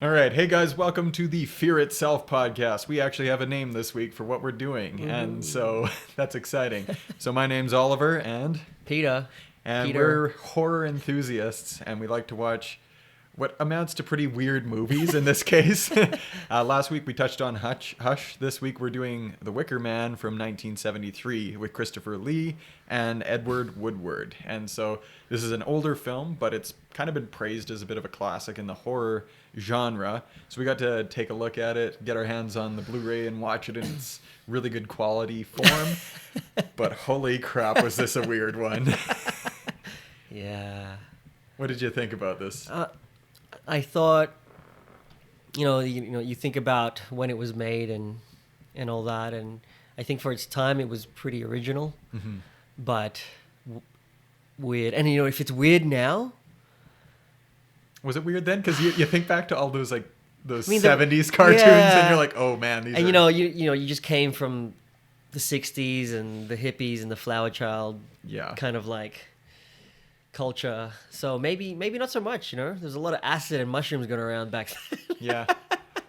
All right. Hey guys, welcome to the Fear Itself podcast. We actually have a name this week for what we're doing. And so that's exciting. So my name's Oliver Peter. and we're horror enthusiasts and we like to watch what amounts to pretty weird movies in this case. Last week we touched on Hush. This week we're doing The Wicker Man from 1973 with Christopher Lee and Edward Woodward. And so this is an older film, but it's kind of been praised as a bit of a classic in the horror genre. So we got to take a look at it, get our hands on the Blu-ray and watch it in its really good quality form. But holy crap, was this a weird one. Yeah. What did you think about this? I thought, you think about when it was made and all that, and I think for its time it was pretty original, but weird. And if it's weird now, was it weird then? Because you think back to all those those 70s cartoons, yeah. and you're like, oh man, these. And are... you just came from the '60s and the hippies and the flower child, kind of like culture. So maybe not so much. There's a lot of acid and mushrooms going around back then. Yeah.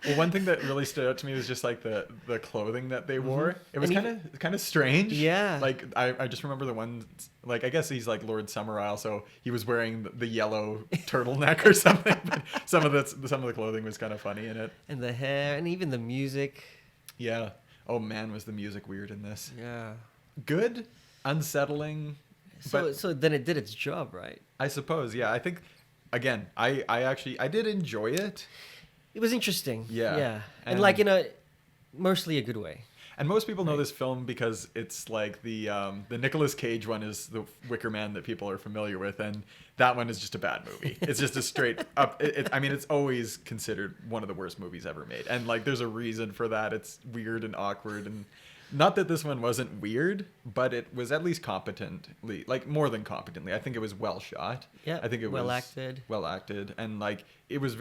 Well, one thing that really stood out to me was just like the clothing that they wore. It was kind of strange. Yeah. Like I just remember the one, like I guess he's like Lord Summerisle, so he was wearing the yellow turtleneck or something. But some of the clothing was kind of funny in it. And the hair and even the music. Yeah. Oh man, was the music weird in this? Yeah. Good, unsettling. So then it did its job, right? I suppose. Yeah. I think. Again, I did enjoy it. It was interesting. Yeah. And like in a mostly a good way. And most people know this film because it's like the Nicolas Cage one is the Wicker Man that people are familiar with, and that one is just a bad movie. It's just a straight up. It's always considered one of the worst movies ever made, and like there's a reason for that. It's weird and awkward, and not that this one wasn't weird, but it was at least competently, like more than competently. I think it was well shot. Yeah. I think it was well acted, and like it was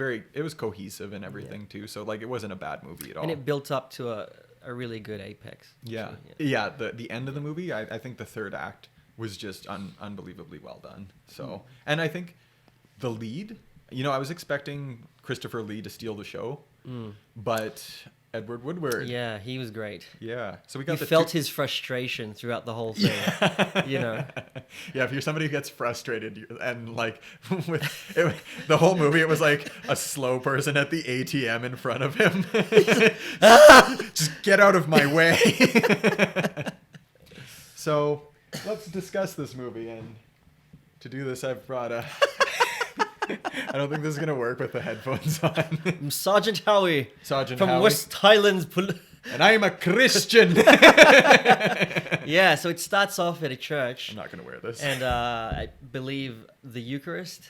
cohesive and everything too. So like it wasn't a bad movie at all. And it built up to a really good apex. Yeah. Yeah. The end of the movie, I think the third act was just unbelievably well done. So, and I think the lead, I was expecting Christopher Lee to steal the show, but Edward Woodward. Yeah, he was great. Yeah. So we got felt his frustration throughout the whole thing. Yeah, if you're somebody who gets frustrated and like the whole movie, it was like a slow person at the ATM in front of him. Just get out of my way. So let's discuss this movie, and to do this, I've brought a. I don't think this is gonna work with the headphones on. I'm Sergeant Howie. Sergeant from Howie. West Highlands. And I am a Christian. Yeah, so it starts off at a church. I'm not gonna wear this. And I believe the Eucharist.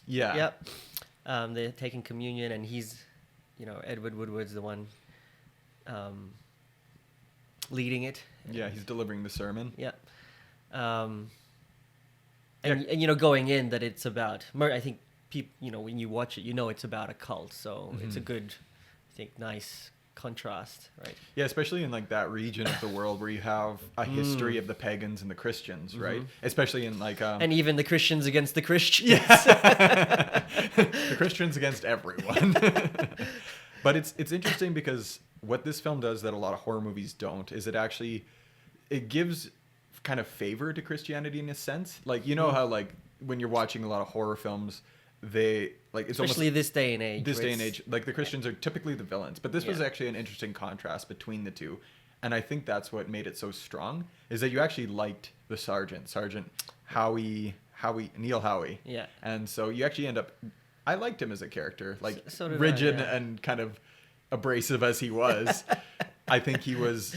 Yeah. Yep. They're taking communion, and he's, Edward Woodward's the one leading it. Yeah, he's delivering the sermon. Yep. And going in that it's about, I think people, when you watch it, it's about a cult. So it's a good, I think, nice contrast, right? Yeah, especially in like that region of the world where you have a history of the pagans and the Christians, right? Especially in like and even the Christians against the Christians. Yeah. The Christians against everyone. But it's interesting because what this film does that a lot of horror movies don't is it gives kind of favor to Christianity in a sense. Like how like when you're watching a lot of horror films, they like it's especially almost, this day and age, like the Christians are typically the villains, but this was actually an interesting contrast between the two, and I think that's what made it so strong is that you actually liked the Sergeant Neil Howie, and so you actually end up I liked him as a character, like rigid and kind of abrasive as he was. I think he was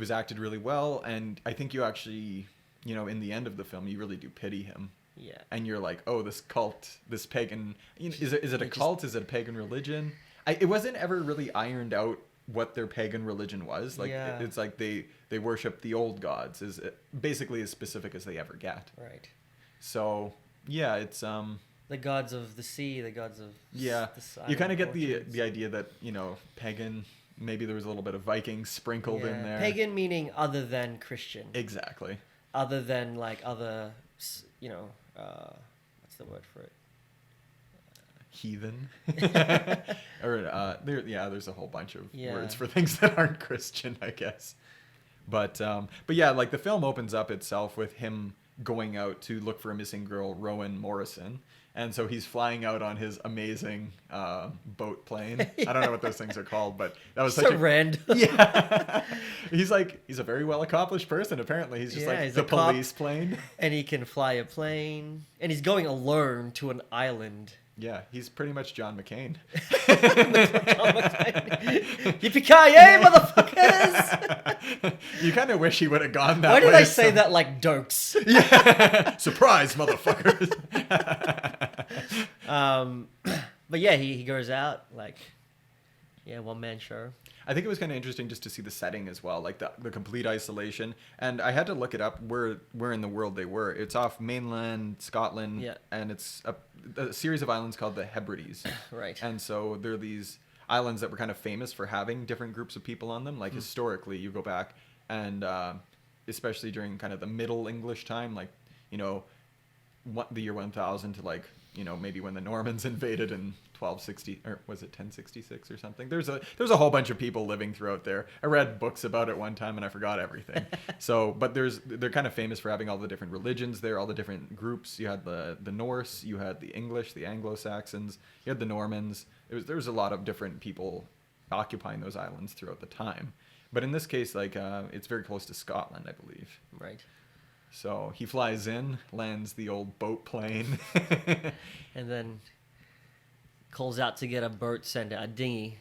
acted really well, and I think you actually in the end of the film you really do pity him. Yeah. And you're like, oh, this cult, this pagan, is it a cult? Is it a pagan religion? It wasn't ever really ironed out what their pagan religion was. Like, it's like they worship the old gods, is basically as specific as they ever get. Right. So, yeah, it's... the gods of the sea, the gods of the sun. You kind of get the idea that, pagan, maybe there was a little bit of Viking sprinkled in there. Pagan meaning other than Christian. Exactly. Other than, like, other, what's the word for it? heathen. Or there's a whole bunch of Yeah. words for things that aren't Christian, I guess. But yeah, like the film opens up itself with him going out to look for a missing girl, Rowan Morrison. And so he's flying out on his amazing boat plane. I don't know what those things are called, but that was So such a random. Yeah. he's a very well accomplished person. Apparently, he's just Yeah, he's the a cop. police plane. And he can fly a plane. And he's going alone to an island. Yeah, he's pretty much John McCain. Yippee-ki-yay, motherfuckers! You kind of wish he would have gone that Why way. did I say that like Dokes? Yeah. Surprise, motherfuckers. But yeah, he goes out like, one-man show. I think it was kind of interesting just to see the setting as well, like the complete isolation. And I had to look it up where in the world they were. It's off mainland Scotland, Yeah. and it's a series of islands called the Hebrides. Right. And so there are these islands that were kind of famous for having different groups of people on them. Like historically, you go back, and especially during kind of the Middle English time, like, the year 1000 to like, maybe when the Normans invaded in 1260, or was it 1066 or something? There's a whole bunch of people living throughout there. I read books about it one time and I forgot everything. But they're kind of famous for having all the different religions there, all the different groups. You had the Norse, you had the English, the Anglo-Saxons, you had the Normans. There was a lot of different people occupying those islands throughout the time. But in this case, like, it's very close to Scotland, I believe. Right. So he flies in, lands the old boat plane. And then calls out to get a boat sent, a dinghy,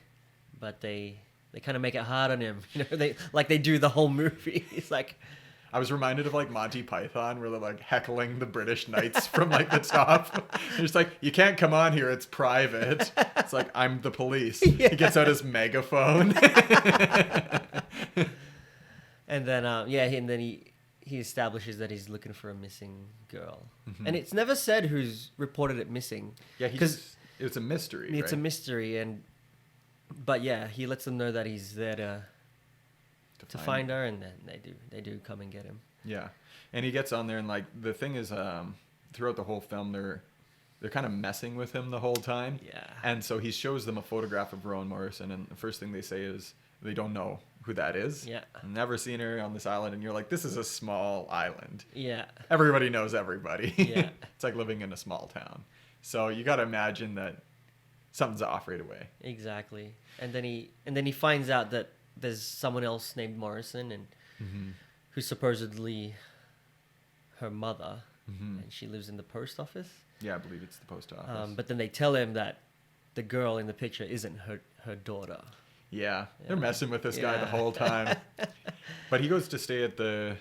but they kind of make it hard on him. They do the whole movie. It's like, I was reminded of like Monty Python, where they're like heckling the British knights from like the top. They're just like, you can't come on here, it's private. It's like, I'm the police. Yeah. He gets out his megaphone. And then he establishes that he's looking for a missing girl. Mm-hmm. And it's never said who's reported it missing. Yeah, because it's a mystery. It's a mystery, but yeah, he lets them know that he's there to find her, and then they do come and get him. Yeah, and he gets on there, and like the thing is, throughout the whole film, they're kind of messing with him the whole time. Yeah, and so he shows them a photograph of Rowan Morrison, and the first thing they say is they don't know who that is. Yeah, never seen her on this island, and you're like, this is a small island. Yeah, everybody knows everybody. Yeah, it's like living in a small town. So you got to imagine that something's off right away. Exactly, and then he finds out that there's someone else named Morrison, and who's supposedly her mother, and she lives in the post office. Yeah, I believe it's the post office. But then they tell him that the girl in the picture isn't her daughter. Yeah, they're messing with this guy the whole time. But he goes to stay at the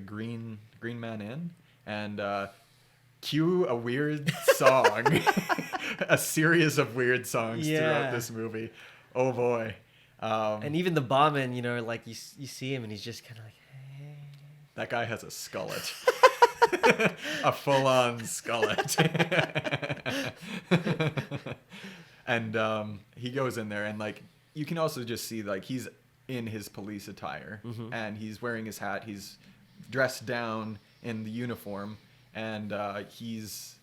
Green Man Inn, and cue a weird song, a series of weird songs throughout this movie. Oh boy. And even the barman, like you see him and he's just kind of like, hey. That guy has a skullet. A full-on skullet. And he goes in there, and like you can also just see like he's in his police attire, and he's wearing his hat. He's dressed down in the uniform, and he's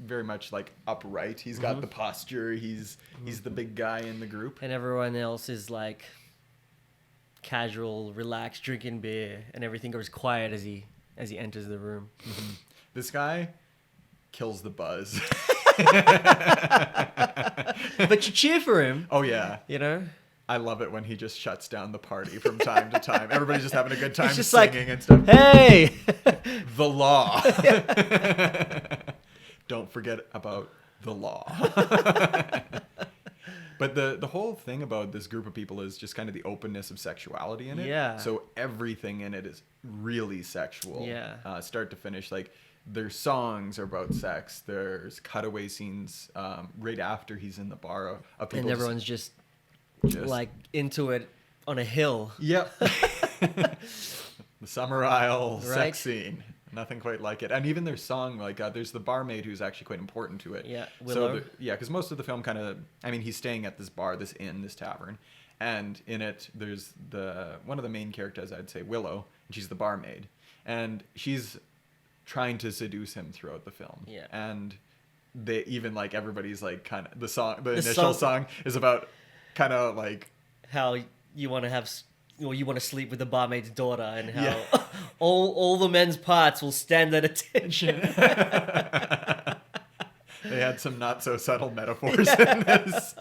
very much like upright. He's got the posture. He's the big guy in the group, and everyone else is like casual, relaxed, drinking beer, and everything goes quiet as he enters the room. This guy kills the buzz. But you cheer for him. Oh yeah, I love it when he just shuts down the party from time to time. Everybody's just having a good time just singing like, and stuff. Hey, the law. Don't forget about the law. But the whole thing about this group of people is just kind of the openness of sexuality in it. Yeah. So everything in it is really sexual. Yeah. Start to finish. Like their songs are about sex. There's cutaway scenes right after he's in the bar of people. And everyone's just like into it on a hill. Yep. The Summer Isle sex scene. Nothing quite like it. And even their song, like there's the barmaid who's actually quite important to it. Yeah, Willow. So because most of the film he's staying at this bar, this inn, this tavern, and in it there's one of the main characters, I'd say, Willow, and she's the barmaid, and she's trying to seduce him throughout the film. Yeah. And they even like everybody's like kind of the song initial song is about kind of like how you want to have, you want to sleep with the barmaid's daughter, and how Yeah. all the men's parts will stand at attention. they had some not so subtle metaphors in this.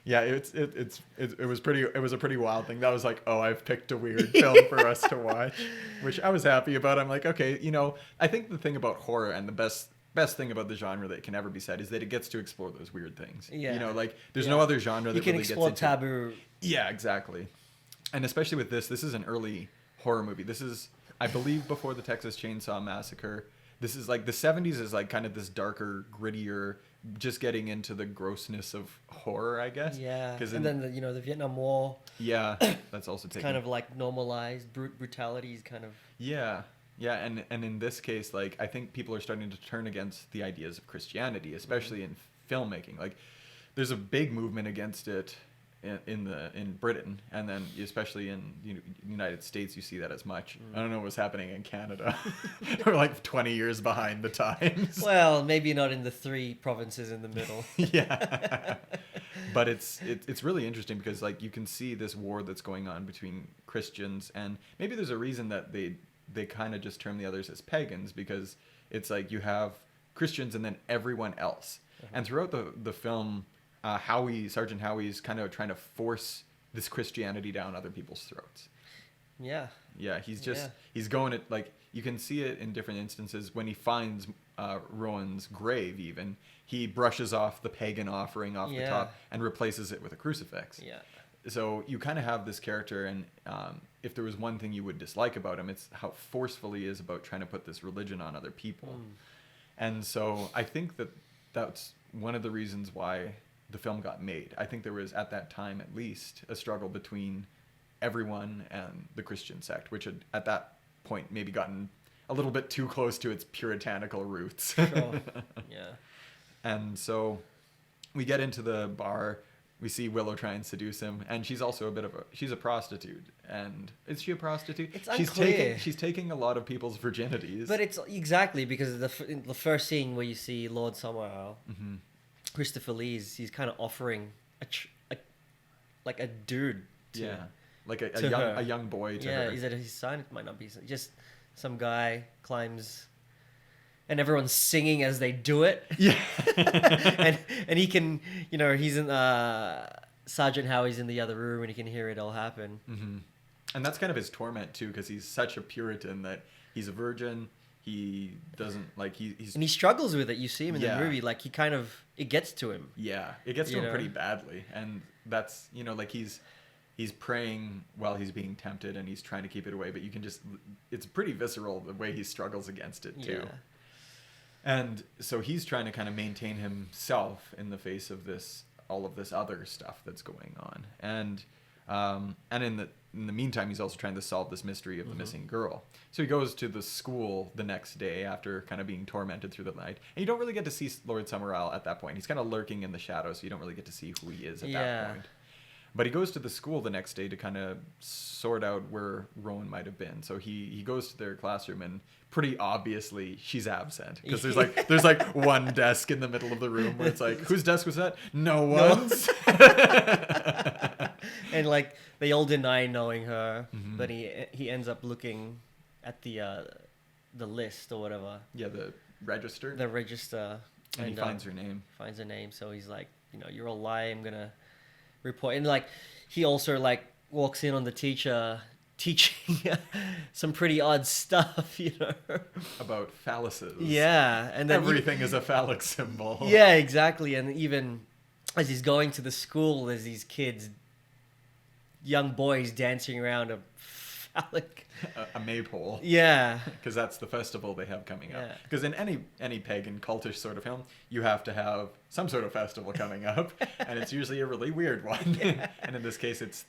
Yeah, it was a pretty wild thing. That was like, oh, I've picked a weird film for us to watch, which I was happy about. I'm like, okay, I think the thing about horror, and the best thing about the genre that can ever be said, is that it gets to explore those weird things. Yeah. Like there's no other genre that You can really explore gets into taboo. Yeah, exactly. And especially with this is an early horror movie. This is, I believe, before the Texas Chainsaw Massacre. This is like the 70s is like kind of this darker, grittier, just getting into the grossness of horror, I guess. Yeah. And then the Vietnam War. Yeah, that's also taken. Kind of like normalized brutality is kind of. Yeah. Yeah, and in this case, like, I think people are starting to turn against the ideas of Christianity, especially in filmmaking. Like, there's a big movement against it in Britain, and then especially in the United States, you see that as much. I don't know what's happening in Canada. We're like 20 years behind the times. Well, maybe not in the 3 provinces in the middle. Yeah, but it's really interesting because like you can see this war that's going on between Christians, and maybe there's a reason that they kind of just term the others as pagans, because it's like you have Christians and then everyone else. And throughout the film, Sergeant Howie's kind of trying to force this Christianity down other people's throats. Yeah. Yeah, he's going at, like, you can see it in different instances. When he finds Rowan's grave, even, he brushes off the pagan offering off the top and replaces it with a crucifix. Yeah. So you kind of have this character, and if there was one thing you would dislike about him, it's how forceful he is about trying to put this religion on other people. And so I think that's one of the reasons why the film got made. I think there was, at that time at least, a struggle between everyone and the Christian sect, which had at that point maybe gotten a little bit too close to its puritanical roots. Sure. Yeah. And so we get into the bar. We see Willow try and seduce him, and she's also she's a prostitute. And is she a prostitute? It's unclear. She's taking a lot of people's virginities. But it's exactly because in the first scene where you see Lord Summerall, Christopher Lee's, he's kind of offering like a dude to, like a young boy to her. Yeah, is that his son? It might not be. Just some guy climbs, and everyone's singing as they do it. Yeah. and he can, he's in Sergeant Howie's in the other room, and he can hear it all happen. And that's kind of his torment too, because he's such a Puritan that he's a virgin. He doesn't like he's and he struggles with it. You see him in the movie, like it gets to him. Yeah, it gets to him pretty badly, and that's like he's praying while he's being tempted, and he's trying to keep it away, but you can it's pretty visceral the way he struggles against it too. Yeah. And so he's trying to kind of maintain himself in the face of all of this other stuff that's going on, and in the meantime, he's also trying to solve this mystery of the missing girl. So he goes to the school the next day after kind of being tormented through the night. And you don't really get to see Lord Summerall at that point. He's kind of lurking in the shadows, so you don't really get to see who he is at that point. But he goes to the school the next day to kind of sort out where Rowan might have been. So he goes to their classroom, and pretty obviously she's absent, because there's like one desk in the middle of the room where it's like, whose desk was that? No one's. And like they all deny knowing her, but he ends up looking at the list or whatever. Yeah, the register. The register. And he finds her name. Finds her name. So he's like, you're a lie. I'm gonna report. And like he also like walks in on the teacher teaching some pretty odd stuff, about phalluses. Yeah, and then everything is a phallic symbol. Yeah, exactly. And even as he's going to the school, there's these kids, young boys dancing around a phallic a maypole. Yeah, because that's the festival they have coming up. Yeah. Because in any pagan cultish sort of film, you have to have some sort of festival coming up, and it's usually a really weird one. Yeah. And in this case, it's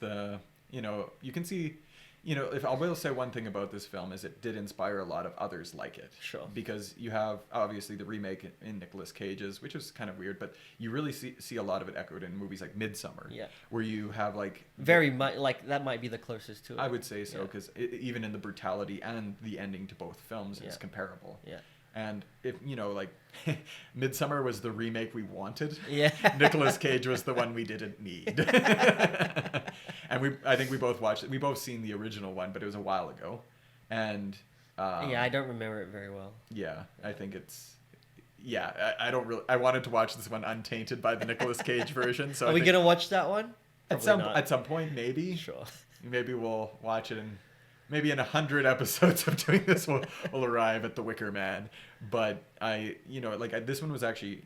you can see. If I will say one thing about this film is it did inspire a lot of others like it. Sure. Because you have obviously the remake in Nicolas Cage's, which was kind of weird, but you really see a lot of it echoed in movies like Midsummer. Yeah. Where you have like very much like that might be the closest to it. I would say so, because even in the brutality and the ending to both films is comparable. Yeah. And if like Midsummer was the remake we wanted, Yeah. Nicolas Cage was the one we didn't need. And I think we both watched it. We both seen the original one, but it was a while ago. And Yeah, I don't remember it very well. yeah, I think it's. Yeah, I don't really. I wanted to watch this one untainted by the Nicolas Cage version. So Are we gonna watch that one? at Probably some point maybe. Sure. Maybe we'll watch it, and maybe in 100 episodes of doing this, we'll arrive at the Wicker Man. But this one was actually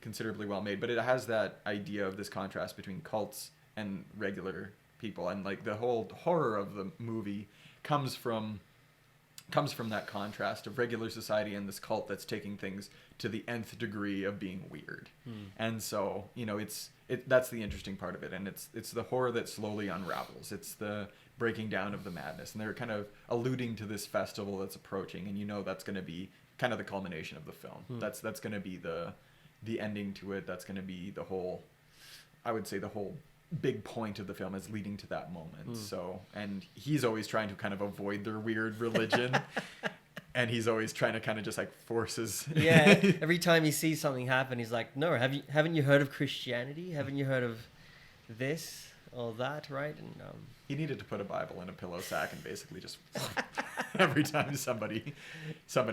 considerably well made. But it has that idea of this contrast between cults and regular people, and like the whole horror of the movie comes from that contrast of regular society and this cult that's taking things to the nth degree of being weird. And so that's the interesting part of it, and it's the horror that slowly unravels. It's the breaking down of the madness, and they're kind of alluding to this festival that's approaching, and that's going to be kind of the culmination of the film. That's going to be the ending to it. That's going to be the whole, I would say, the whole big point of the film is leading to that moment. So, and he's always trying to kind of avoid their weird religion. And he's always trying to kind of just like forces. Yeah. Every time he sees something happen, he's like, "No, haven't you heard of Christianity? Haven't you heard of this or that?" Right? And he needed to put a Bible in a pillow sack and basically just every time somebody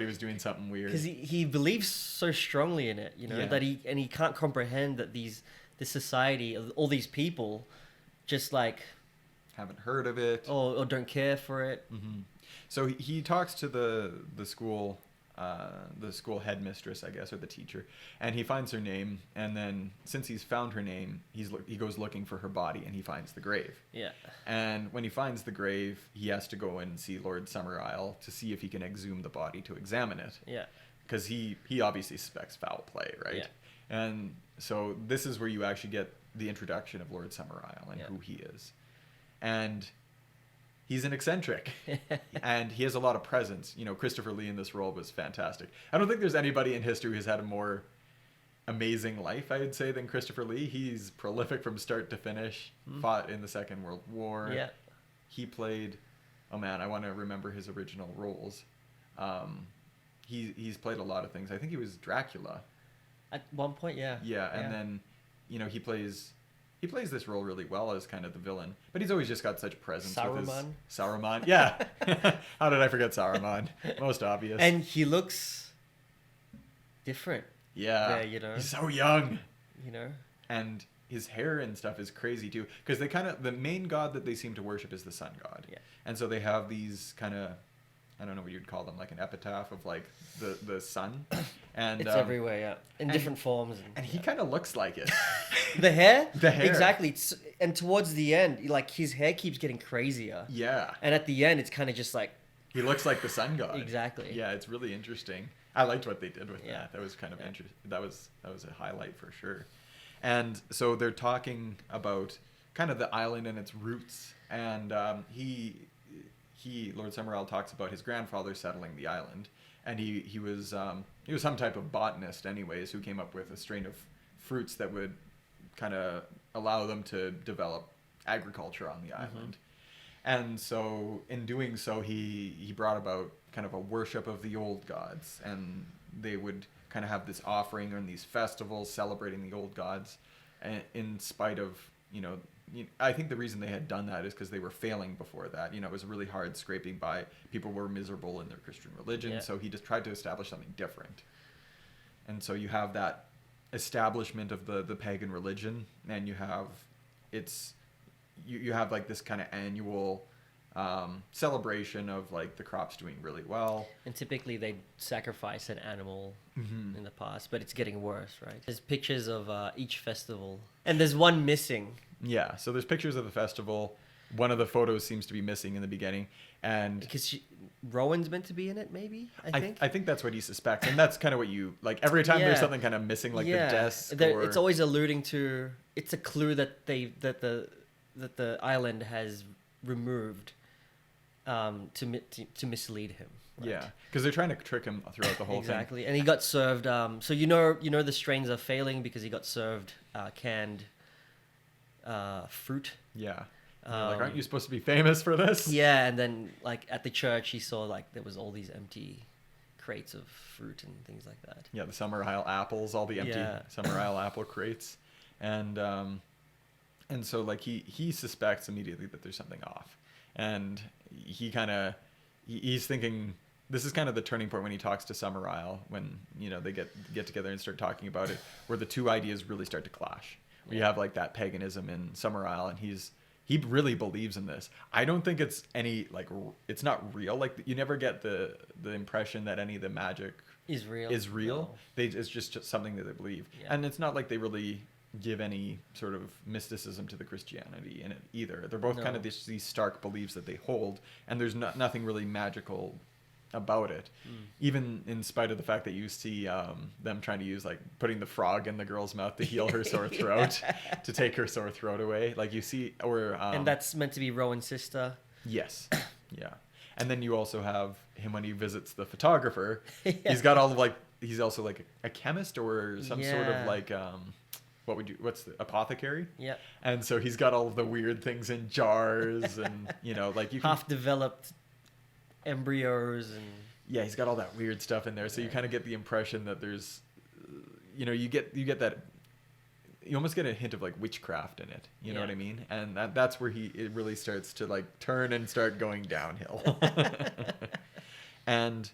was doing something weird. Because he believes so strongly in it, Yeah. that he can't comprehend that this society, all these people, just like Haven't heard of it. or don't care for it. Mm-hmm. So he talks to the school headmistress, I guess, or the teacher, and he finds her name. And then since he's found her name, he goes looking for her body, and he finds the grave. Yeah. And when he finds the grave, he has to go and see Lord Summerisle to see if he can exhume the body to examine it. Yeah. Because he obviously suspects foul play, right? Yeah. And so this is where you actually get the introduction of Lord Summerisle and who he is. And he's an eccentric, and he has a lot of presence. Christopher Lee in this role was fantastic. I don't think there's anybody in history who's had a more amazing life, I would say, than Christopher Lee. He's prolific from start to finish, fought in the Second World War. Yeah. He played, oh man, I want to remember his original roles. He's played a lot of things. I think he was Dracula. At one point, yeah. Yeah, and then, he plays this role really well as kind of the villain, but he's always just got such presence with his Saruman. Yeah. How did I forget Saruman? Most obvious. And he looks different. Yeah. He's so young. And his hair and stuff is crazy too, because the main god that they seem to worship is the sun god. Yeah. And so they have these kind of, I don't know what you'd call them, like an epitaph of like the sun. And it's everywhere, yeah, in different forms. And he kind of looks like it. The hair? The hair. Exactly. And towards the end, like his hair keeps getting crazier. Yeah. And at the end, it's kind of just like... He looks like the sun god. Exactly. Yeah, it's really interesting. I liked what they did with that. That was kind of interesting. That was a highlight for sure. And so they're talking about kind of the island and its roots. And Lord Summerisle talks about his grandfather settling the island. And he was some type of botanist anyways, who came up with a strain of fruits that would kind of allow them to develop agriculture on the island. And so in doing so, he brought about kind of a worship of the old gods, and they would kind of have this offering and these festivals celebrating the old gods, in spite of, I think the reason they had done that is because they were failing before that. It was really hard scraping by. People were miserable in their Christian religion, so he just tried to establish something different. And so you have that establishment of the pagan religion, and you have you have like this kind of annual celebration of like the crops doing really well. And typically they sacrifice an animal in the past, but it's getting worse, right? There's pictures of each festival, and there's one missing. Yeah, so there's pictures of the festival. One of the photos seems to be missing in the beginning, and because Rowan's meant to be in it, maybe. I think that's what he suspects, and that's kind of what you like. Every time there's something kind of missing, like the desk, it's always alluding to. It's a clue that the island has removed to mislead him. Right? Yeah, because they're trying to trick him throughout the whole thing. Exactly, and he got served. So the strains are failing because he got served canned fruit. Yeah. Like, aren't you supposed to be famous for this? Yeah, and then like at the church, he saw like there was all these empty crates of fruit and things like that. Yeah, the Summer Isle apples, all the empty Summer Isle apple crates, and so like he suspects immediately that there's something off, and he's thinking this is kind of the turning point when he talks to Summer Isle, when they get together and start talking about it, where the two ideas really start to clash. We have like that paganism in Summer Isle, and he really believes in this. I don't think it's it's not real. Like you never get the impression that any of the magic is real. No. It's just something that they believe, and it's not like they really give any sort of mysticism to the Christianity in it either. They're both kind of these stark beliefs that they hold, and there's nothing really magical about it, even in spite of the fact that you see them trying to use like putting the frog in the girl's mouth to heal her sore throat, to take her sore throat away. Like you see, or and that's meant to be Rowan's sister. Yes, yeah. And then you also have him when he visits the photographer. He's got all of he's also like a chemist or some sort of like what's the apothecary? Yeah. And so he's got all of the weird things in jars, and like you half developed embryos, and he's got all that weird stuff in there. So you kind of get the impression that there's you get that, you almost get a hint of like witchcraft in it, you know what I mean? And that's where it really starts to like turn and start going downhill. And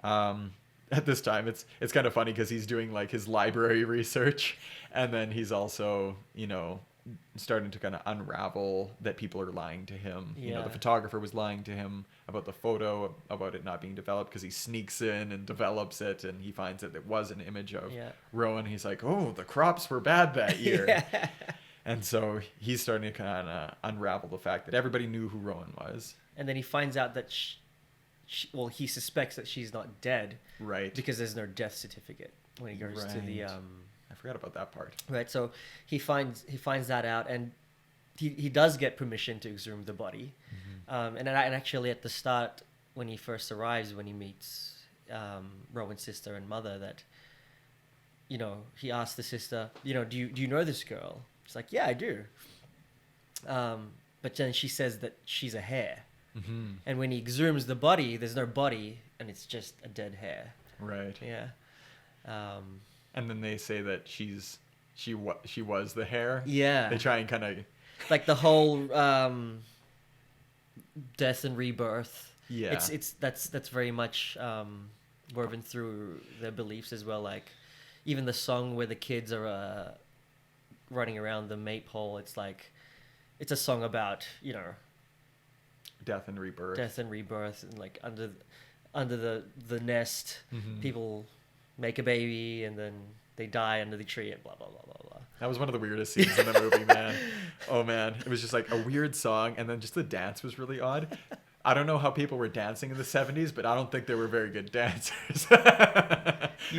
at this time it's kind of funny because he's doing like his library research, and then he's also starting to kind of unravel that people are lying to him. The photographer was lying to him about the photo, about it not being developed, because he sneaks in and develops it, and he finds that it was an image of Rowan. He's like, oh, the crops were bad that year. And so he's starting to kind of unravel the fact that everybody knew who Rowan was. And then he finds out that he suspects that she's not dead, right? Because there's no death certificate when he goes to the I forgot about that part. Right, so he finds that out, and he does get permission to exhume the body. And actually at the start, when he first arrives, when he meets Rowan's sister and mother, that he asks the sister, do you know this girl? She's like, yeah, I do. But then she says that she's a hair. And when he exhumes the body, there's no body, and it's just a dead hair. Right. Yeah. And then they say that she was the hair. Yeah. They try and kind of like the whole death and rebirth. Yeah. That's very much woven through their beliefs as well. Like even the song where the kids are running around the maypole, it's a song about death and rebirth, and like under the nest, people make a baby, and then they die under the tree, and blah blah blah blah blah. That was one of the weirdest scenes in the movie, man. Oh man, it was just like a weird song, and then just the dance was really odd. I don't know how people were dancing in the 70s, but I don't think they were very good dancers.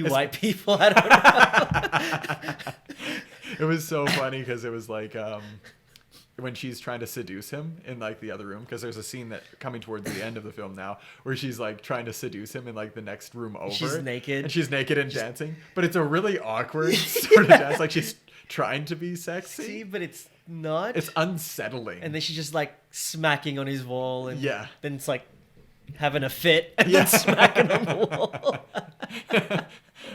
White people, I don't know. It was so funny because it was like when she's trying to seduce him in like the other room, because there's a scene that coming towards the end of the film now where she's like trying to seduce him in like the next room over. She's naked and dancing, but it's a really awkward sort of dance. Like she's trying to be sexy, but it's not. It's unsettling. And then she's just like smacking on his wall, and then it's like having a fit and then smacking on the wall.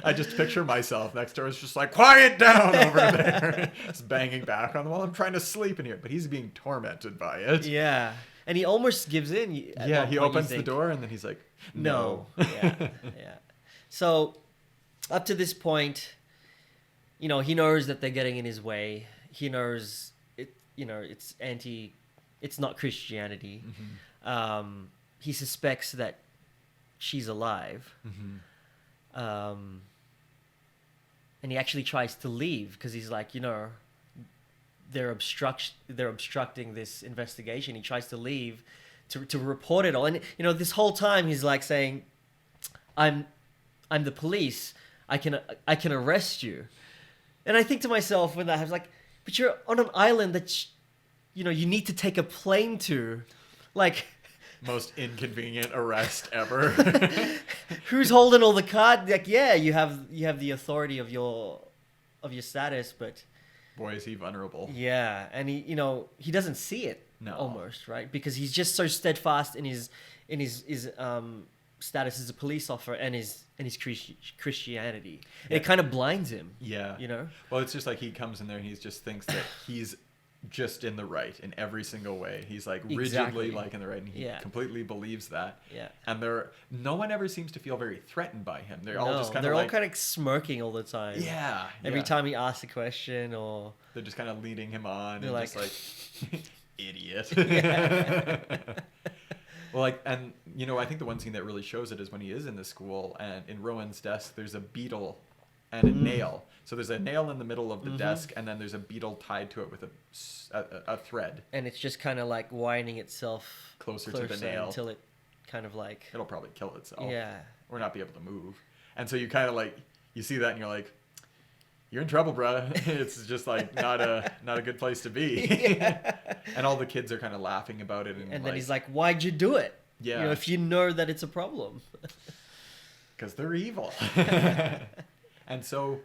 I just picture myself next door. It's just like, quiet down over there. Just banging back on the wall. I'm trying to sleep in here. But he's being tormented by it. Yeah. And he almost gives in. He opens the door and then he's like, no. Yeah. So up to this point, he knows that they're getting in his way. He knows it's not Christianity. He suspects that she's alive. And he actually tries to leave because he's like, they're obstructing this investigation. He tries to leave to report it all. And, this whole time he's like saying, I'm the police. I can arrest you. And I think to myself when that happens, like, but you're on an island that, you need to take a plane to, like... Most inconvenient arrest ever. Who's holding all the cards? Like, you have the authority of your status, but boy, is he vulnerable. Yeah, and he doesn't see it almost, right? Because he's just so steadfast in his status as a police officer and his Christianity. And Yeah. it kind of blinds him. Yeah. You know? Well, it's just like he comes in there and he just thinks that he's just in the right in every single way. He's like rigidly Exactly. like in the right, and he Yeah. completely believes that. Yeah. And no one ever seems to feel very threatened by him. They're all No, just kind they're of all like, kind of smirking all the time. yeah. Every yeah. time he asks a question or... They're just kind of leading him on They're and like- just like, idiot. Yeah. Well, like, and you know, I think the one scene that really shows it is when he is in the school, and in Rowan's desk, there's a beetle and a nail. So there's a nail in the middle of the desk, and then there's a beetle tied to it with a thread. And it's just kind of like winding itself Closer to the nail. until it kind of like... It'll probably kill itself. Yeah. Or not be able to move. And so you kind of like, you see that and you're like, you're in trouble, bruh. It's just like not a good place to be. Yeah. And all the kids are kind of laughing about it. And then he's like, why'd you do it? Yeah. You know, if you know that it's a problem. because they're evil. And so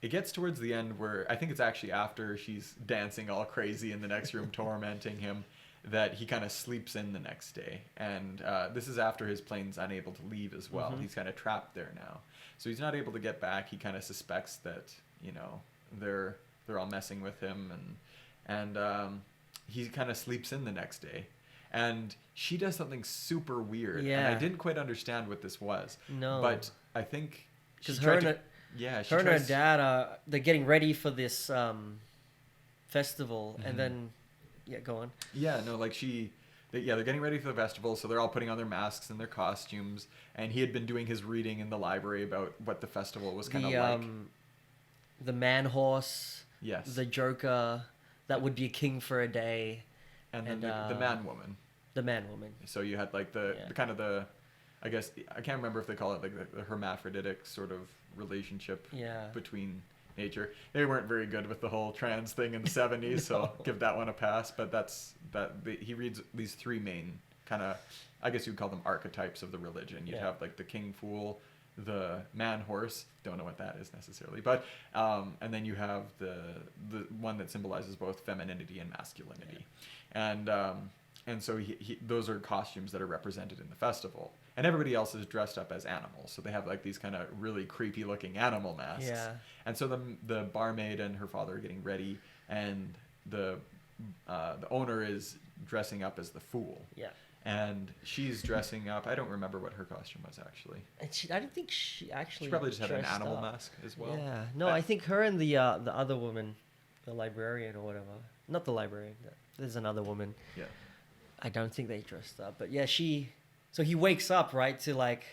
it gets towards the end where I think it's actually after she's dancing all crazy in the next room, tormenting him, that he kind of sleeps in the next day. And this is after his plane's unable to leave as well. He's kind of trapped there now. So he's not able to get back. He kind of suspects that, you know, they're all messing with him. And he kind of sleeps in the next day. And she does something super weird. And I Yeah. didn't quite understand what this was. No. But I think... Because she her tried and to- yeah, she her and her tries- dad are... They're getting ready for this festival. And then... Yeah, go on. Yeah, no, like they're getting ready for the festival, so they're all putting on their masks and their costumes. And he had been doing his reading in the library about what the festival was kind of like. The man horse, Yes. the joker, that would be a king for a day, And then and, the man woman. the man woman. So you had like the kind of the, I guess, I can't remember if they call it like the hermaphroditic sort of relationship Yeah. between nature. They weren't very good with the whole trans thing in the 70s, so give that one a pass. But he reads these three main kind of, I guess you'd call them archetypes of the religion. You'd have like the king fool, the man horse, don't know what that is necessarily, but and then you have the one that symbolizes both femininity and masculinity. And so those are costumes that are represented in the festival. And everybody else is dressed up as animals. So they have like these kind of really creepy looking animal masks. Yeah. And so the barmaid and her father are getting ready, and the owner is dressing up as the fool. Yeah. And she's dressing up. I don't remember what her costume was actually. And I don't think she actually. She probably just had an dressed animal up. mask as well. Yeah. No, I think her and the other woman, the librarian or whatever. Not the librarian. There's another woman. Yeah. I don't think they dressed up, but yeah, So he wakes up right to like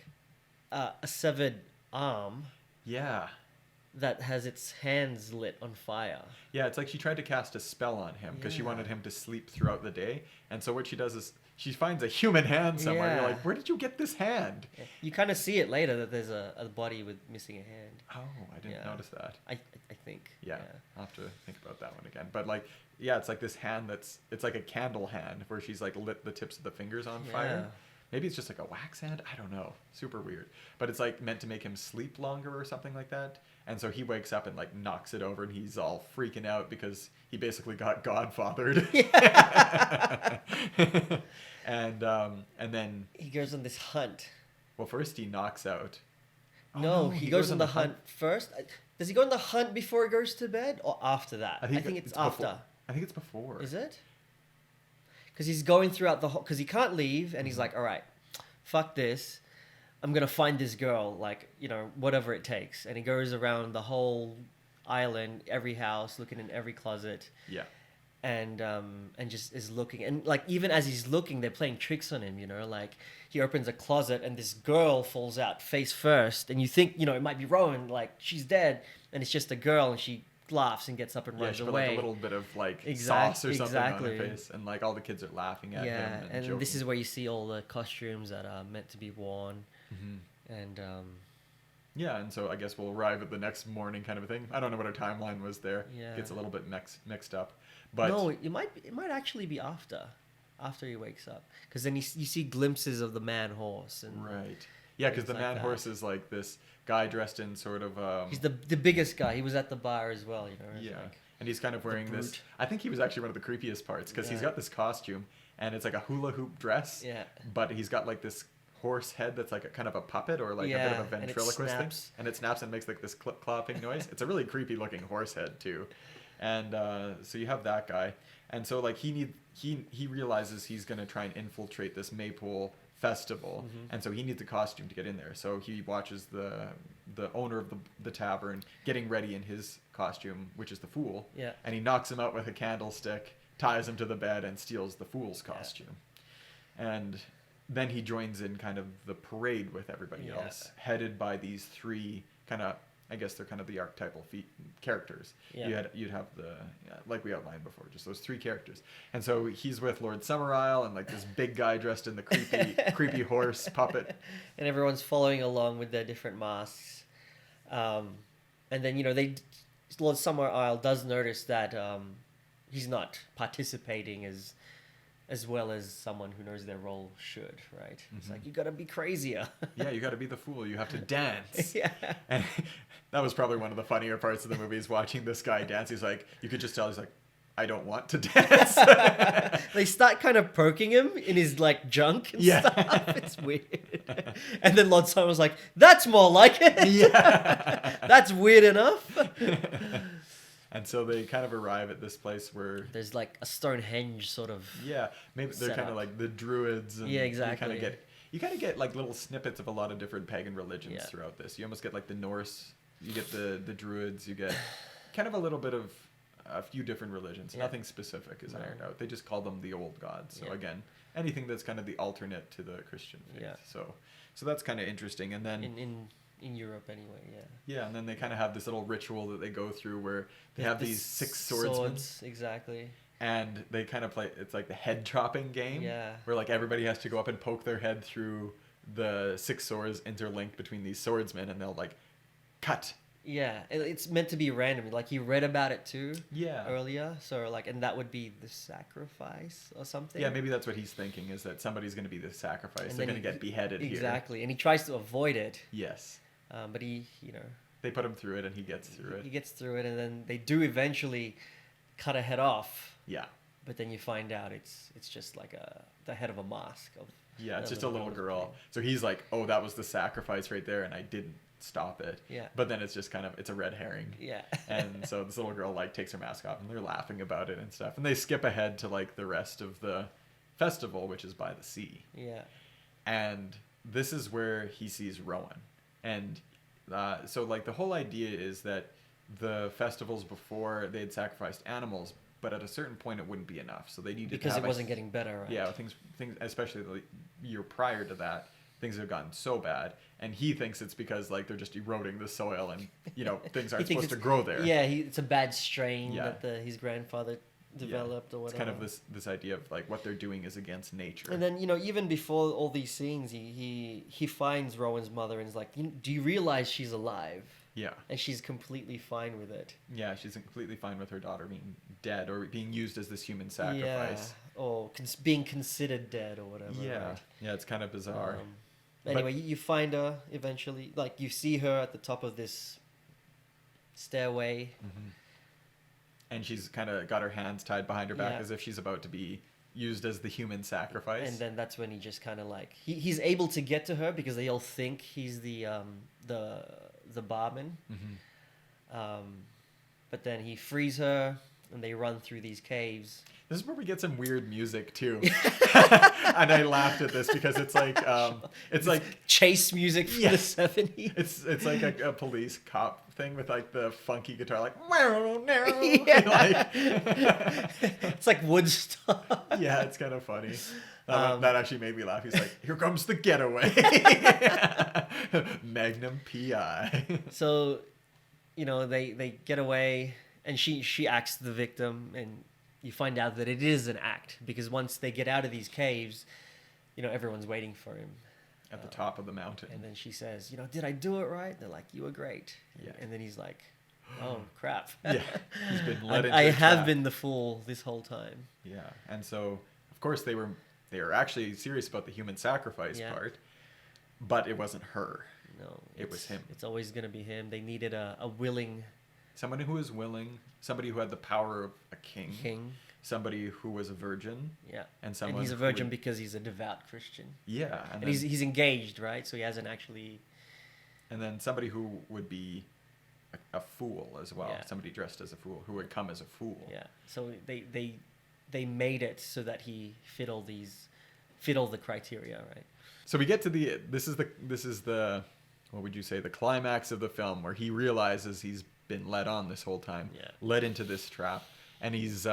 a severed arm Yeah. that has its hands lit on fire. Yeah, it's like she tried to cast a spell on him because she Yeah. wanted him to sleep throughout the day. And so what she does is she finds a human hand somewhere. You're Yeah. like, where did you get this hand? You kind of see it later that there's a body with missing a hand. Oh, I didn't Yeah. notice that. I think. Yeah, I'll have to think about that one again. But like, yeah, it's like this hand it's like a candle hand where she's like lit the tips of the fingers on fire. Yeah. Maybe it's just like a wax hand. I don't know. Super weird. But it's like meant to make him sleep longer or something like that. And so he wakes up and like knocks it over, and he's all freaking out because he basically got godfathered. And then, He goes on this hunt. well, first he knocks out. Oh, No, he goes on the hunt first. Does he go on the hunt before he goes to bed or after that? I think it's after. Before. I think it's before. Is it? Because he's going throughout the whole... Because he can't leave, and he's like, all right, fuck this. I'm going to find this girl, like, you know, whatever it takes. And he goes around the whole island, every house, looking in every closet. Yeah. And just is looking. And, like, even as he's looking, they're playing tricks on him, you know? Like, he opens a closet, and this girl falls out face first. And you think, you know, it might be Rowan, like, she's dead. And it's just a girl, and she laughs and gets up and runs she put away. like a little bit of like Exact- sauce or something on exactly. her face, and like all the kids are laughing at Yeah, him. and joking. this is where you see all the costumes that are meant to be worn. And Yeah, and so I guess we'll arrive at the next morning, kind of a thing. I don't know what our timeline was there. Yeah. Gets a little bit mixed up, but no, it might actually be after he wakes up, because then you see glimpses of the man horse and right. Yeah, because the things like man that. horse is like this guy dressed in sort of he's the biggest guy. He was at the bar as well, you know. It's yeah, like, and he's kind of wearing this. brute. I think he was actually one of the creepiest parts because he's Yeah. got this costume and it's like a hula hoop dress. Yeah. But he's got like this horse head that's like a kind of a puppet or like a bit Yeah, of a and it ventriloquist thing, snaps. and it snaps and makes like this clip clopping noise. It's a really creepy looking horse head too. And so you have that guy, and so like he realizes he's gonna try and infiltrate this maypole festival, and so he needs a costume to get in there. So he watches the owner of the tavern getting ready in his costume, which is the fool, Yeah. and he knocks him out with a candlestick, ties him to the bed, and steals the fool's costume. And then he joins in kind of the parade with everybody else, headed by these three kind of, I guess they're kind of the archetypal characters. Yeah. You'd have like we outlined before, just those three characters. And so he's with Lord Summerisle and like this big guy dressed in the creepy horse puppet. And everyone's following along with their different masks. And then, Lord Summerisle does notice that he's not participating as well as someone who knows their role should, right? It's like, you got to be crazier. Yeah, you got to be the fool. You have to dance. Yeah. And that was probably one of the funnier parts of the movie is watching this guy dance. He's like, you could just tell he's like, I don't want to dance. They start kind of poking him in his like junk and stuff. It's weird. And then Lord Summer was like, that's more like it. Yeah. That's weird enough. And so they kind of arrive at this place where There's like a Stonehenge sort of. yeah, maybe they're set kind of up. like the druids. And Yeah, exactly. You kind of get like little snippets of a lot of different pagan religions Yeah. throughout this. You almost get like the Norse, you get the druids, you get kind of a little bit of a few different religions. Yeah. Nothing specific is ironed out. They just call them the old gods. So Yeah. again, anything that's kind of the alternate to the Christian faith. Yeah. So that's kind of interesting. And then In Europe anyway, yeah. yeah, and then they kind of have this little ritual that they go through where they have these 6 swordsmen. Swords, exactly. And they kind of play, it's like the head chopping game. Yeah. Where like everybody has to go up and poke their head through the 6 swords interlinked between these swordsmen, and they'll like cut. Yeah, it's meant to be random. Like you read about it too. Yeah. Earlier, so like, and that would be the sacrifice or something. Yeah, maybe that's what he's thinking, is that somebody's going to be the sacrifice. And They're then going to get beheaded here. Exactly, and he tries to avoid it. Yes. But he, They put him through it, and he gets through it. he gets through it, and then they do eventually cut a head off. Yeah. But then you find out it's just like the head of a mask. Yeah, it's just a little girl. So he's like, oh, that was the sacrifice right there, and I didn't stop it. Yeah. But then it's just kind of, it's a red herring. Yeah. And so this little girl like takes her mask off, and they're laughing about it and stuff. And they skip ahead to like the rest of the festival, which is by the sea. Yeah. And this is where he sees Rowan. And so like the whole idea is that the festivals before, they had sacrificed animals, but at a certain point it wouldn't be enough. So they needed Because to have it wasn't getting better, right? Yeah, things, especially the year prior to that, things have gotten so bad. And he thinks it's because like they're just eroding the soil, and things aren't supposed to grow there. Yeah, it's a bad strain Yeah. that his grandfather developed or It's whatever. kind of this idea of like what they're doing is against nature. And then even before all these scenes, he finds Rowan's mother and is like, "Do you realize she's alive?" Yeah. And she's completely fine with it. Yeah, she's completely fine with her daughter being dead or being used as this human sacrifice. Yeah. Or being considered dead or whatever. Yeah. Right? Yeah, it's kind of bizarre. Anyway, you find her eventually. Like, you see her at the top of this stairway. Mm-hmm. And she's kind of got her hands tied behind her back Yeah. as if she's about to be used as the human sacrifice. And then that's when he just kind of like... He's able to get to her because they all think he's the barman. Mm-hmm. But then he frees her and they run through these caves. This is where we get some weird music too. And I laughed at this because it's like Chase music from the 70s. It's like a police cop thing with like the funky guitar, like Yeah. It's like Woodstock. yeah, it's kind of funny. That actually made me laugh. He's like, "Here comes the getaway, Magnum PI." So, they get away, and she acts the victim, and you find out that it is an act because once they get out of these caves, everyone's waiting for him At the top of the mountain. And then she says, "Did I do it right?" They're like, "You were great." Yeah. And then he's like, "Oh crap!" Yeah, he's been led into I a have trap. been the fool this whole time. Yeah, and so of course they were actually serious about the human sacrifice Yeah. part, but it wasn't her. No, It was him. It's always gonna be him. They needed a willing Someone who was willing, somebody who had the power of a king. king. somebody who was a virgin. Yeah. And someone he's a who virgin would- because he's a devout Christian. Yeah. And he's engaged, right? So he hasn't actually. And then somebody who would be a fool as well. Yeah. Somebody dressed as a fool who would come as a fool. Yeah. So they made it so that he fit all the criteria, right? So we get to this is the what would you say, the climax of the film, where he realizes he's been led on this whole time, Yeah. led into this trap, and he's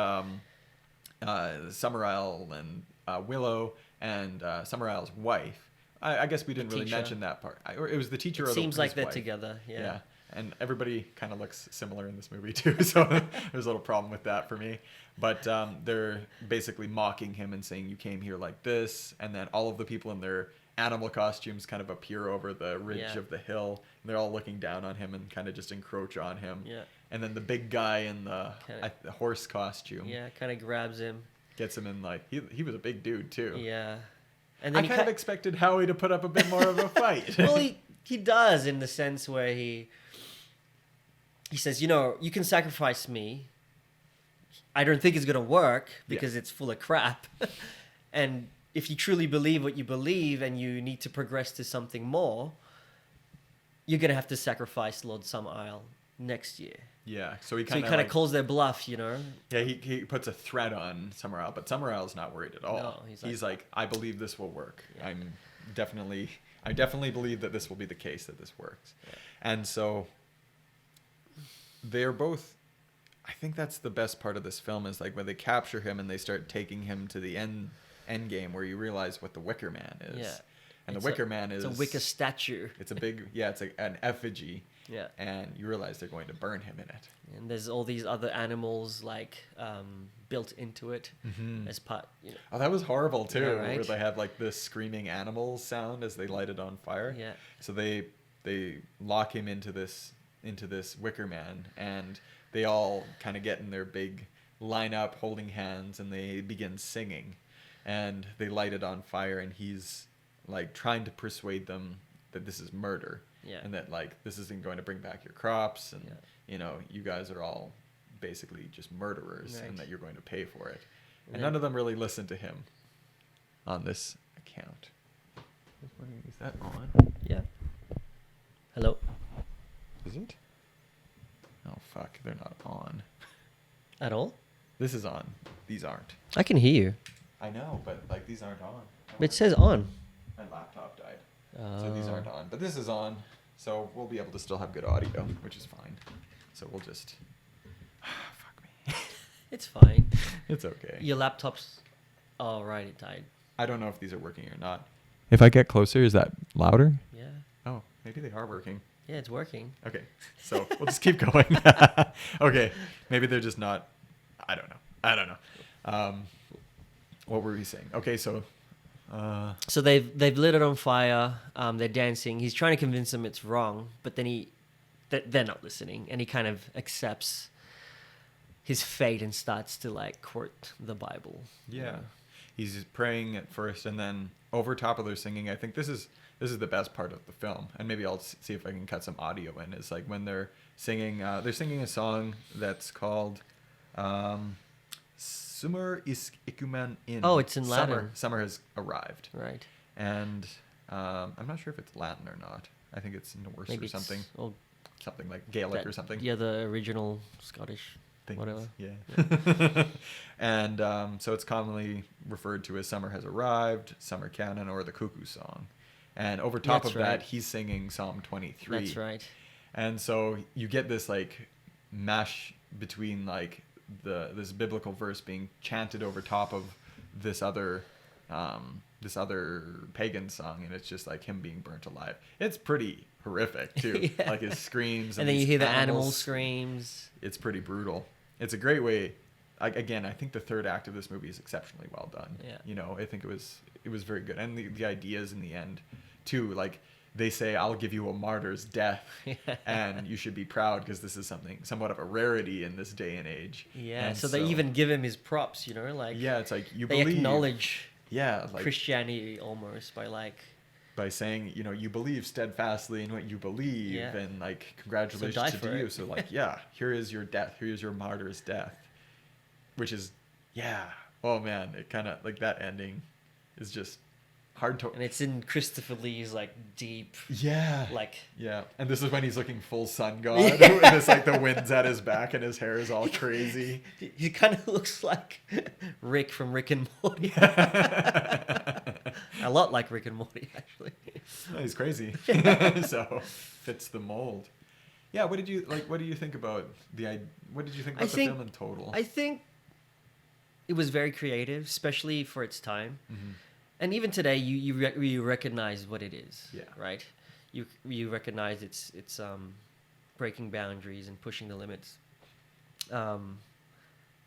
Summerisle and Willow and Summerisle's wife. I guess we didn't really teacher. mention that part. Or it was the teacher. It or seems his like they're wife. together. Yeah. And everybody kind of looks similar in this movie too, so there's a little problem with that for me. But they're basically mocking him and saying, "You came here like this," and then all of the people in their animal costumes kind of appear over the ridge Yeah. of the hill. And they're all looking down on him and kind of just encroach on him. Yeah. And then the big guy in the horse costume Yeah, kind of grabs him. gets him in, like, he was a big dude too. Yeah. And then I kind of expected Howie to put up a bit more of a fight. well, he does, in the sense where he says, you can sacrifice me. I don't think it's going to work because it's full of crap. And if you truly believe what you believe and you need to progress to something more, you're going to have to sacrifice Lord Summerisle next year. Yeah, so he So he kind kind of of calls their bluff, Yeah, he puts a threat on Summerisle, but Summerisle's not worried at all. No, he's like, I believe this will work. Yeah. I definitely believe that this will be the case, that this works. Yeah. And so they're both, I think that's the best part of this film, is like when they capture him and they start taking him to the end game, where you realize what the Wicker Man is. Yeah. And the Wicker Man is... It's a wicker statue. It's a big... Yeah, it's an effigy. Yeah. And you realize they're going to burn him in it. And there's all these other animals, like, built into it Mm-hmm. as part... Oh, that was horrible too. Yeah, right? Where they had like this screaming animal sound as they light it on fire. Yeah. So they lock him into this Wicker Man, and they all kind of get in their big lineup, holding hands, and they begin singing, and they light it on fire, and he's like trying to persuade them that this is murder. Yeah. And that, like, this isn't going to bring back your crops, and Yeah. you guys are all basically just murderers, Right. and that you're going to pay for it. And then- none of them really listen to him on this account. Is that on? Yeah. Hello? Is it? Oh, fuck. They're not on. At all? This is on. These aren't. I can hear you. I know, but, like, these aren't on. It says on. My laptop died. So these aren't Oh. on. But this is on. So we'll be able to still have good audio, which is fine. So we'll just... fuck me. It's fine. It's okay. Your laptop's... Oh, right, it died. I don't know if these are working or not. If I get closer, is that louder? Yeah. Oh, maybe they are working. Yeah, it's working. Okay, so we'll just keep going. Okay, maybe they're just not... I don't know. What were we saying? Okay, so... So they've lit it on fire. They're dancing. He's trying to convince them it's wrong, but then they're not listening, and he kind of accepts his fate and starts to, like, quote the Bible. Yeah. He's praying at first, and then over top of their singing, I think this is the best part of the film, and maybe I'll see if I can cut some audio in. Is like when they're singing a song that's called Summer is Ikuman in. Oh, it's in Latin. Summer has arrived. Right. And I'm not sure if it's Latin or not. I think it's Norse Maybe or something. Oh, Something like Gaelic or something. Yeah, the original Scottish. Things. Whatever. Yeah. And so it's commonly referred to as Summer Has Arrived, Summer Canon, or the Cuckoo Song. And over top That's of that, right. he's singing Psalm 23. That's right. And so you get this, like, mash between, like, this biblical verse being chanted over top of this other pagan song, and it's just like him being burnt alive. It's pretty horrific too. Yeah. Like his screams, And then you these hear the animal animals. screams. It's pretty brutal. It's a great way. Again, I think the third act of this movie is exceptionally well done. Yeah. I think it was very good, and the ideas in the end too. Like they say, "I'll give you a martyr's death," and you should be proud because this is somewhat of a rarity in this day and age. Yeah. And So they even give him his props, like. yeah, it's like you they believe. acknowledge Yeah, like Christianity almost by saying, you believe steadfastly in what you believe, Yeah. and like die congratulations for to you. it. So like, yeah, here is your death. Here is your martyr's death, which is Yeah. Oh man, it kind of like that ending is just hard to. And it's in Christopher Lee's like deep, Yeah. like Yeah, and this is when he's looking full sun god. And it's like the wind's at his back and his hair is all crazy. he kind of looks like Rick from Rick and Morty. A lot like Rick and Morty, actually. Oh, he's crazy. So fits the mold. Yeah, what did you like? What do you think about what did you think about the film in total? I think it was very creative, especially for its time. Mm-hmm. And even today, you recognize what it is. Yeah. Right. You recognize it's breaking boundaries and pushing the limits. And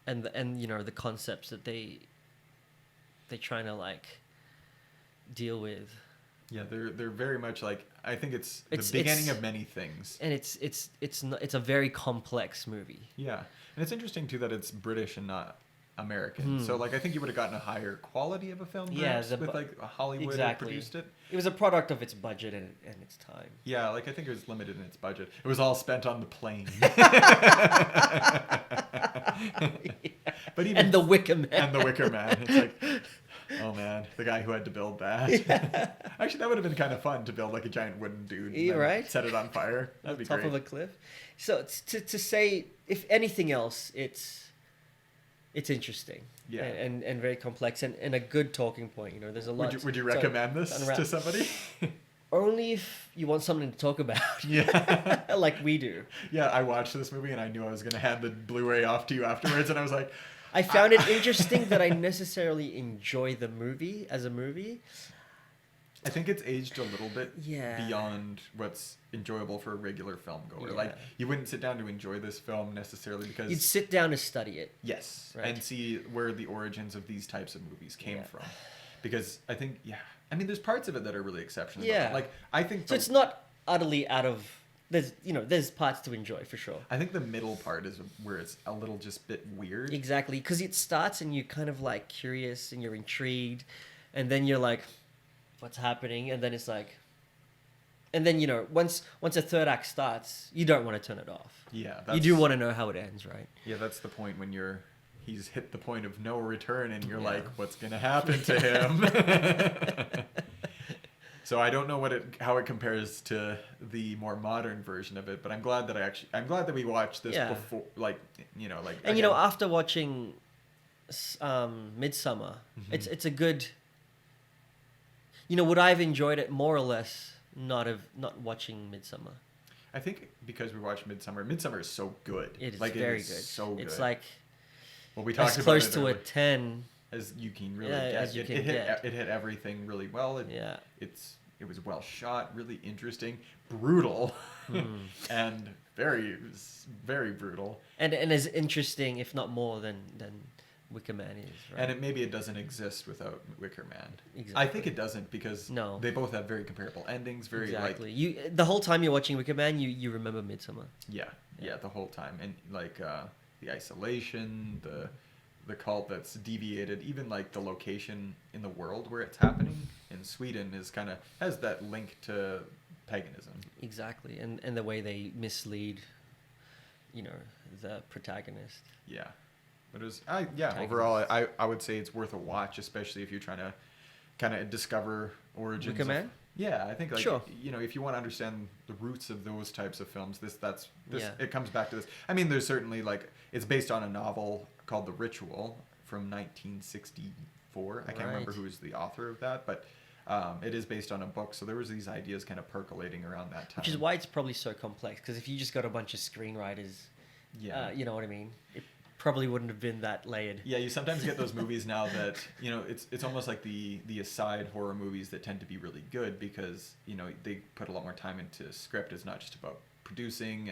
the concepts that they're trying to like deal with. Yeah, they're very much like, I think it's the beginning of many things. And it's a very complex movie. Yeah, and it's interesting too that it's British and not American. So like I think you would have gotten a higher quality of a film perhaps, with like Hollywood had produced it. It was a product of its budget and its time. Yeah, like I think it was limited in its budget. It was all spent on the plane. But even and the Wicker Man. And the Wicker Man. It's like, oh man, the guy who had to build that. Yeah. Actually, that would have been kind of fun to build like a giant wooden dude. Yeah, and right? Set it on fire. That'd be top great. of a cliff. So to say, if anything else, it's interesting. Yeah. And very complex and a good talking point. You know, there's a lot. Would you recommend this to somebody? Only if you want something to talk about. Yeah. Like we do. Yeah, I watched this movie and I knew I was going to hand the Blu-ray off to you afterwards, and I was like, I found it interesting that I necessarily enjoy the movie as a movie. I think it's aged a little bit Yeah. beyond what's enjoyable for a regular film goer. Yeah. Like, you wouldn't sit down to enjoy this film necessarily because... You'd sit down to study it. Yes, Right. and see where the origins of these types of movies came Yeah. from. Because I think, I mean, there's parts of it that are really exceptional. Yeah. Like, I think... So it's not utterly out of... There's parts to enjoy, for sure. I think the middle part is where it's a little just bit weird. Exactly, because it starts and you're kind of like curious and you're intrigued, and then you're like, what's happening? And then it's like... And then, once a third act starts, you don't want to turn it off. Yeah. You do want to know how it ends, right? Yeah, that's the point when he's hit the point of no return and you're like, what's going to happen to him? So I don't know how it compares to the more modern version of it, but I'm glad that we watched this before, And after watching Midsummer, mm-hmm. it's a good... would I have enjoyed it more or less not watching Midsummer? I think because we watched Midsummer. Midsummer is so good. It is very very good. good. So good. It's like we talked as about close it to a earlier. 10 As you can really Yeah, get. as you can It get. hit everything really well. It was well shot, really interesting, brutal, and very, very brutal. and as interesting, if not more, than Wicker Man is. Right? And maybe it doesn't exist without Wicker Man. Exactly. I think it doesn't because they both have very comparable endings. Very exactly. The whole time you're watching Wicker Man, you remember Midsummer. Yeah, the whole time, and the isolation, the cult that's deviated, even like the location in the world where it's happening in Sweden has that link to paganism. Exactly, and the way they mislead, the protagonist. Yeah, but it was overall I would say it's worth a watch, especially if you're trying to kind of discover origins. Wicker Man? Yeah, I think Sure. If you want to understand the roots of those types of films, Yeah. it comes back to this. I mean, there's certainly it's based on a novel called The Ritual from 1964. I can't remember who was the author of that, but it is based on a book. So there was these ideas kind of percolating around that time. Which is why it's probably so complex. Because if you just got a bunch of screenwriters, you know what I mean. It probably wouldn't have been that layered. Yeah, you sometimes get those movies now that it's almost like the aside horror movies that tend to be really good because they put a lot more time into script. It's not just about producing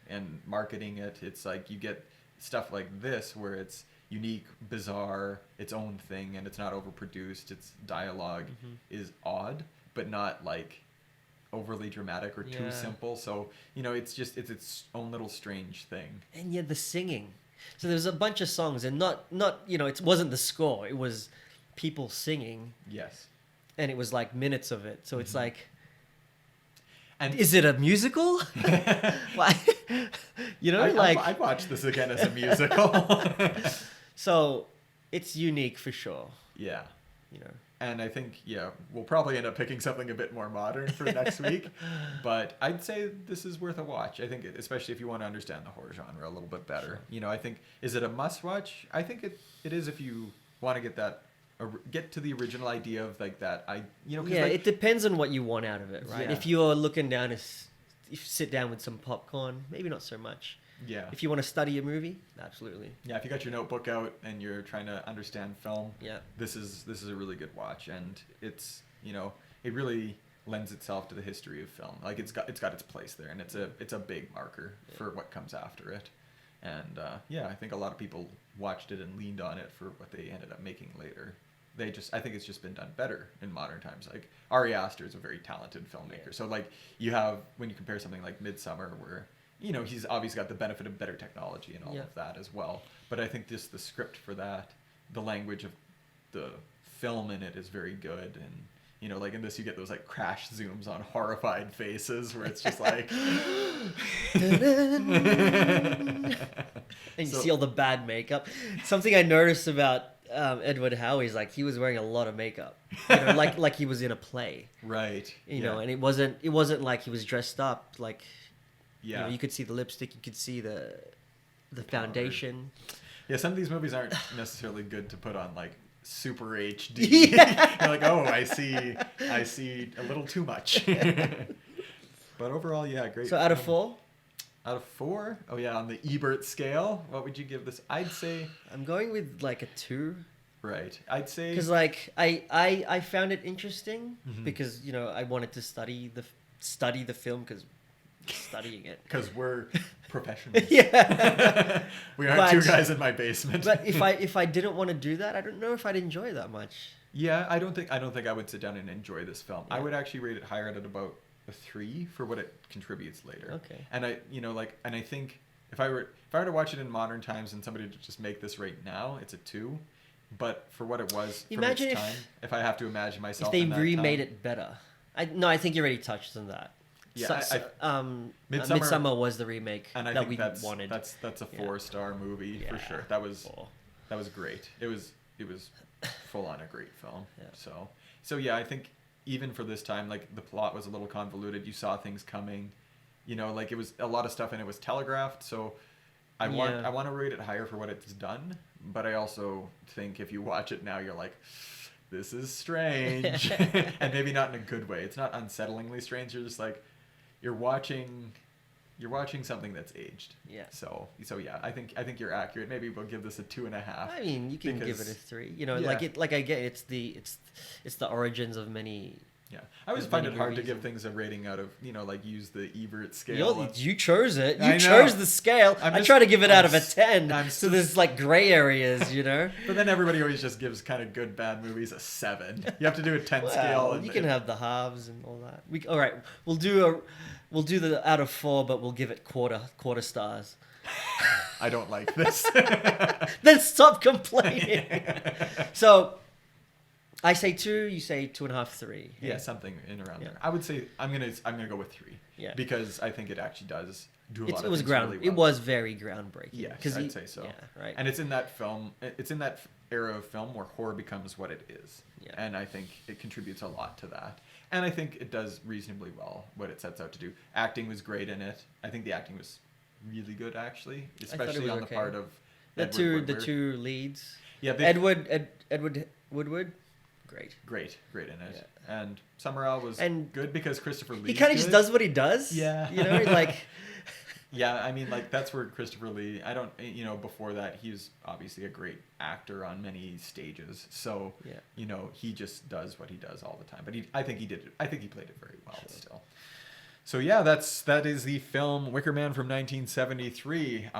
and marketing it. It's like you get stuff like this where it's unique, bizarre, its own thing, and it's not overproduced. Its dialogue is odd, but not like overly dramatic or too simple. So it's its own little strange thing. And yet the singing. So there's a bunch of songs, and not it wasn't the score. It was people singing. Yes. And it was like minutes of it. So it's like, and is it a musical? Why? I'd watch this again as a musical. So It's unique for sure. Yeah. You know. And I think, we'll probably end up picking something a bit more modern for next week. But I'd say this is worth a watch. I think, especially if you want to understand the horror genre a little bit better. Sure. You know, I think, is it a must-watch? I think it is if you want to get to the original idea of like that. It depends on what you want out of it, right? Yeah. If you're looking down if you sit down with some popcorn, maybe not so much. Yeah. If you want to study a movie, absolutely. Yeah, if you got your notebook out and you're trying to understand film, Yeah. this is a really good watch, and it's it really lends itself to the history of film. Like it's got its place there, and it's a big marker for what comes after it. And I think a lot of people watched it and leaned on it for what they ended up making later. I think it's just been done better in modern times. Like Ari Aster is a very talented filmmaker. Yeah. So like you have, when you compare something like Midsummer, where he's obviously got the benefit of better technology and all of that as well. But I think just the script for that, the language of the film in it is very good. And, like in this, you get those like crash zooms on horrified faces where it's just like... And you see all the bad makeup. Something I noticed about Edward Howie is like he was wearing a lot of makeup, like he was in a play. Right. And it wasn't like he was dressed up like... Yeah, you could see the lipstick. You could see the foundation. Yeah, some of these movies aren't necessarily good to put on like super HD. Yeah. You're like, oh, I see a little too much. But overall, great. So out of 4? Out of 4? Oh yeah, on the Ebert scale, what would you give this? I'd say I'm going with like a 2. Right. I'd say because like I found it interesting because I wanted to study the film because. Studying it because we're professionals. Yeah. We aren't 2 guys in my basement. But if I didn't want to do that, I don't know if I'd enjoy it that much. Yeah, I don't think I would sit down and enjoy this film. Yeah. I would actually rate it higher at about a 3 for what it contributes later. Okay. And I think if I were to watch it in modern times and somebody to just make this right now, it's a 2. But for what it was from its time, if I have to imagine myself, if they remade it better, I think you already touched on that. Yeah, Midsummer was the remake and I that think we that's, wanted. That's a 4-star movie for sure. That was great. It was full on a great film. Yeah. So I think even for this time, like the plot was a little convoluted. You saw things coming, like it was a lot of stuff and it was telegraphed. So I want to rate it higher for what it's done, but I also think if you watch it now, you're like, this is strange, and maybe not in a good way. It's not unsettlingly strange. You're just like. You're watching something that's aged. Yeah. So yeah, I think you're accurate. Maybe we'll give this a 2.5. I mean, you can give it a 3. Like I get it's the origins of many. Yeah, I always find it hard to give things a rating out of like use the Ebert scale. You chose it. You chose the scale. I try to give it out of a 10. So there's like gray areas, But then everybody always just gives kind of good bad movies a 7. You have to do a 10 scale. You can have the halves and all that. All right, we'll do the out of 4, but we'll give it quarter stars. I don't like this. Then stop complaining. So. I say 2, you say 2.5, 3. Yeah, something in around there. I would say I'm gonna go with 3. Yeah. Because I think it actually does do a lot of things really well. It was very groundbreaking. Yeah, I'd say so. Yeah, right. And it's in that film. It's in that era of film where horror becomes what it is. Yeah. And I think it contributes a lot to that. And I think it does reasonably well what it sets out to do. Acting was great in it. I think the acting was really good actually, especially on the part of the two leads. Yeah. Edward Woodward. Great in it. Yeah. And Summerall was good because Christopher Lee. He kind of just does what he does. Yeah. Like. Yeah, I mean, like that's where Christopher Lee. I don't, before that, he was obviously a great actor on many stages. So, he just does what he does all the time. But I think he did it. I think he played it very well still. So yeah, that is the film Wicker Man from 1973.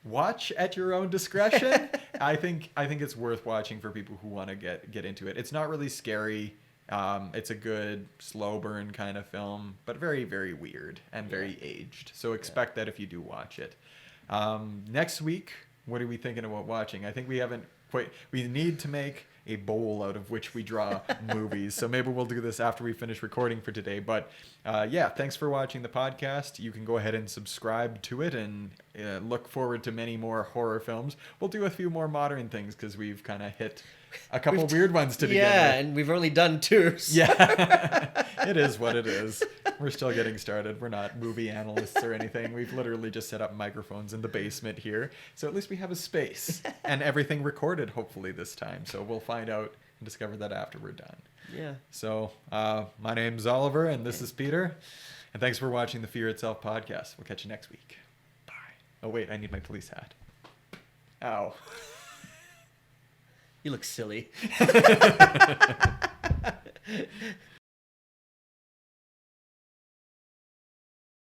Watch at your own discretion. I think it's worth watching for people who want to get into it. It's not really scary. It's a good slow burn kind of film, but very, very weird and very aged. So expect that if you do watch it. Next week, what are we thinking about watching? I think we haven't We need to make a bowl out of which we draw movies. So maybe we'll do this after we finish recording for today. But yeah, thanks for watching the podcast. You can go ahead and subscribe to it and look forward to many more horror films. We'll do a few more modern things because we've kind of hit a couple weird ones to begin with. Yeah, and we've only done 2. So. Yeah, it is what it is. We're still getting started. We're not movie analysts or anything. We've literally just set up microphones in the basement here. So at least we have a space and everything recorded, hopefully, this time. So we'll find out and discover that after we're done. Yeah. So my name's Oliver, and this is Peter. And thanks for watching the Fear Itself podcast. We'll catch you next week. Bye. Oh, wait, I need my police hat. Ow. You look silly.